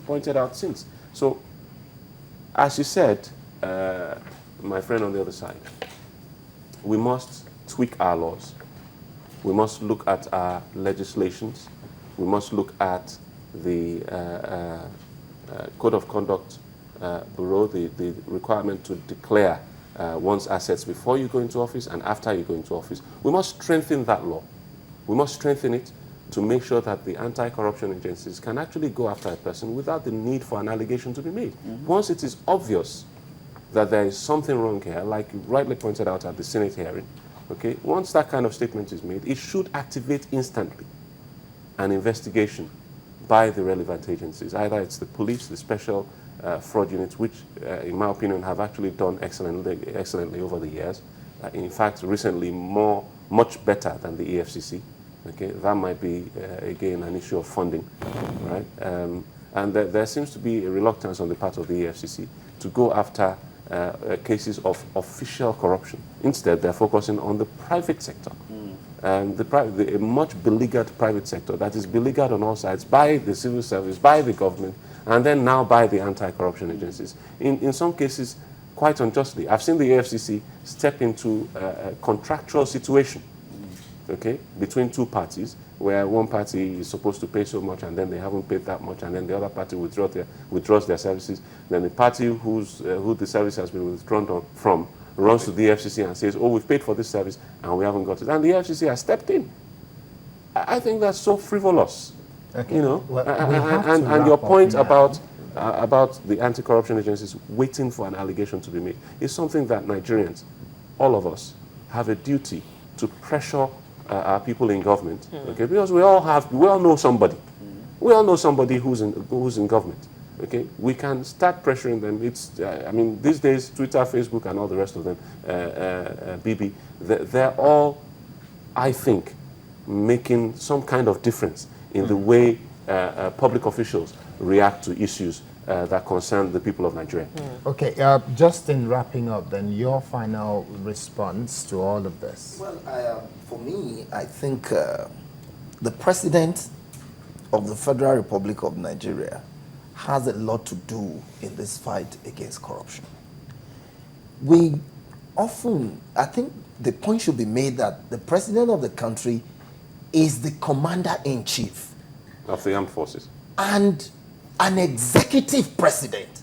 pointed out since. So, as you said, my friend on the other side, we must tweak our laws. We must look at our legislations. We must look at the Code of Conduct Bureau, the requirement to declare one's assets before you go into office and after you go into office. We must strengthen that law. We must strengthen it to make sure that the anti-corruption agencies can actually go after a person without the need for an allegation to be made. Once it is obvious that there is something wrong here, like you rightly pointed out at the Senate hearing, okay, once that kind of statement is made, it should activate instantly an investigation by the relevant agencies. Either it's the police, the special fraud units, which, in my opinion, have actually done excellently over the years. In fact, recently, much better than the EFCC. Okay, that might be, again, an issue of funding, right? And there seems to be a reluctance on the part of the EFCC to go after cases of official corruption. Instead, they're focusing on the private sector. A much beleaguered private sector that is beleaguered on all sides by the civil service, by the government, and then now by the anti-corruption agencies. In some cases, quite unjustly. I've seen the AFCC step into a contractual situation, okay, between two parties, where one party is supposed to pay so much and then they haven't paid that much, and then the other party withdraws their services. Then the party who the service has been withdrawn from runs to the FCC and says, oh, we've paid for this service and we haven't got it. And the FCC has stepped in. I think that's so frivolous. Okay. You know, well, and your point about the anti-corruption agencies waiting for an allegation to be made is something that Nigerians, all of us, have a duty to pressure our people in government, okay? Because we all know somebody. We all know somebody who's in government, okay? We can start pressuring them. It's, I mean, these days, Twitter, Facebook, and all the rest of them, BB, they're all, I think, making some kind of difference in the way public officials react to issues that concern the people of Nigeria. Okay, just in wrapping up, then, your final response to all of this. Well, for me, I think the president of the Federal Republic of Nigeria has a lot to do in this fight against corruption. We often, I think the point should be made that the president of the country is the commander-in-chief of the armed forces and an executive president.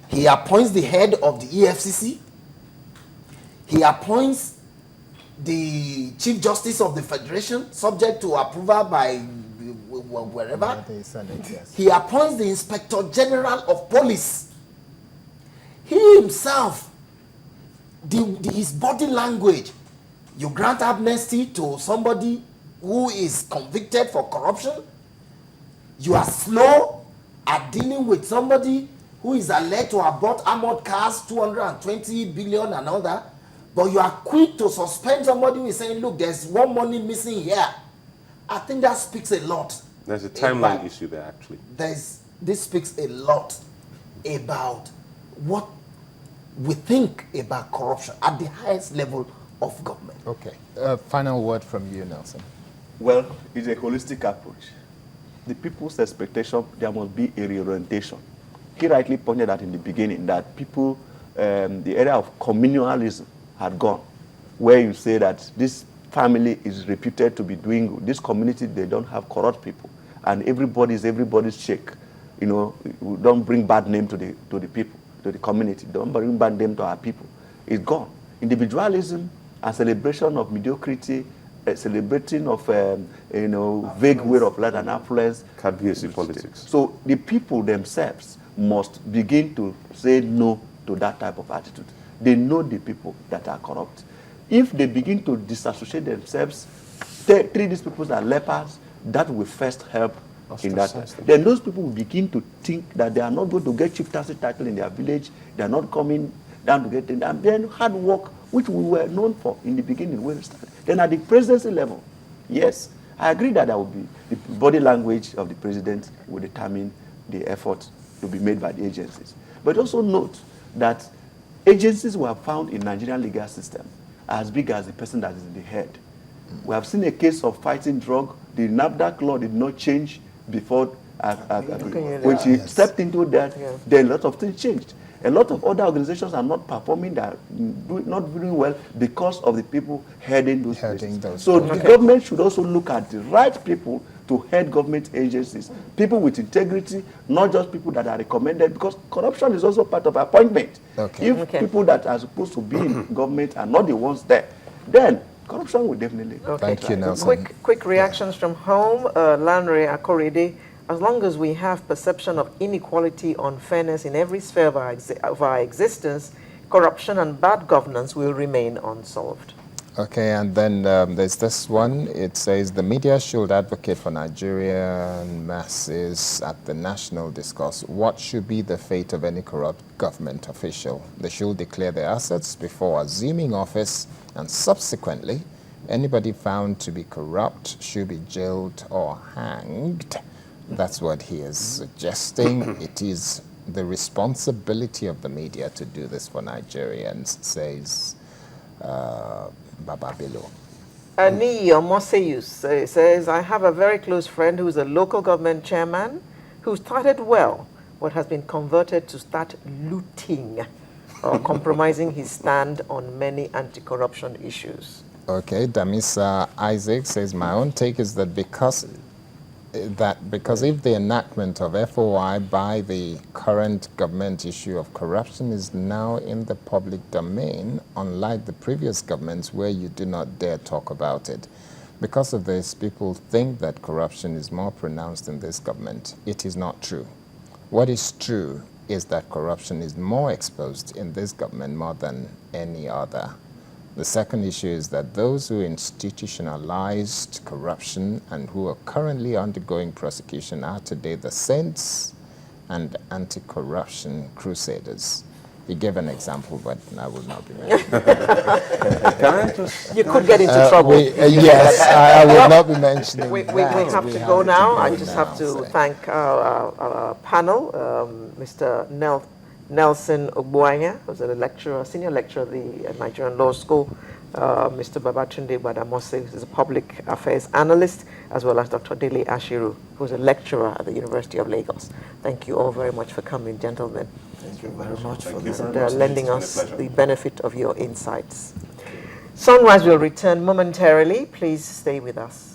He appoints the head of the EFCC. He appoints the Chief Justice of the Federation, subject to approval by wherever. He appoints the Inspector General of Police. He himself, his body language, you grant amnesty to somebody who is convicted for corruption. You are slow at dealing with somebody who is alleged to have bought armored cars, 220 billion and all that, but you are quick to suspend somebody who is saying, look, there's more money missing here. I think that speaks a lot. There's a timeline issue there, actually. This speaks a lot about what we think about corruption at the highest level of government. Okay. Final word from you, Nelson. Well, it's a holistic approach. The people's expectation, there must be a reorientation. He rightly pointed out in the beginning that people, the area of communalism had gone, where you say that this family is reputed to be doing good. This community, they don't have corrupt people. And everybody's check. You know, we don't bring bad name to the people, to the community. Don't bring bad name to our people. It's gone. Individualism and celebration of mediocrity, celebrating of vague way of life and affluence can be in politics. So the people themselves must begin to say no to that type of attitude. They know the people that are corrupt. If they begin to disassociate themselves, treat these people as lepers, that will first help in that. Then those people will begin to think that they are not going to get chieftaincy title in their village. They are not coming down to get it. And then hard work, which we were known for in the beginning when we started. Then at the presidency level, yes, I agree that there will be the body language of the president will determine the effort to be made by the agencies. But also note that agencies were found in Nigerian legal system as big as the person that is in the head. We have seen a case of fighting drug. The NAFDAC law did not change before when she stepped into that, Yeah. then a lot of things changed. A lot of other organizations are not performing, that not doing well because of the people heading those Heading places. those So the government should also look at the right people to head government agencies, people with integrity, not just people that are recommended, because corruption is also part of appointment. Okay. If people that are supposed to be in government are not the ones there, then corruption will definitely. Thank you, Nelson. Quick reactions from home. Lanre Akorede, as long as we have perception of inequality, unfairness in every sphere of our existence, corruption and bad governance will remain unsolved. Okay, and then there's this one. It says the media should advocate for Nigerian masses at the national discourse. What should be the fate of any corrupt government official? They should declare their assets before assuming office, and subsequently, anybody found to be corrupt should be jailed or hanged. That's what he is suggesting. It is the responsibility of the media to do this for Nigerians, says Baba Bello. Ani Omoseus says, I have a very close friend who is a local government chairman who started well, but has been converted to start looting or compromising his stand on many anti-corruption issues. Okay, Damisa Isaac says, my own take is that because if the enactment of FOI by the current government issue of corruption is now in the public domain, unlike the previous governments where you do not dare talk about it. Because of this, people think that corruption is more pronounced in this government. It is not true. What is true is that corruption is more exposed in this government more than any other. The second issue is that those who institutionalized corruption and who are currently undergoing prosecution are today the saints and anti-corruption crusaders. He gave an example, but I will not be mentioning. Can I just... You could get into trouble. Yes, I will not be mentioning We that. have to go now. I just have to thank our panel, Mr. Nelson Ogbuanya, who's a lecturer, senior lecturer at the Nigerian Law School, Mr. Babatunde Gbadamosi, who's a public affairs analyst, as well as Dr. Dele Ashiru, who's a lecturer at the University of Lagos. Thank you all very much for coming, gentlemen. Thank you very much for this and lending us the benefit of your insights. Sunrise will return momentarily. Please stay with us.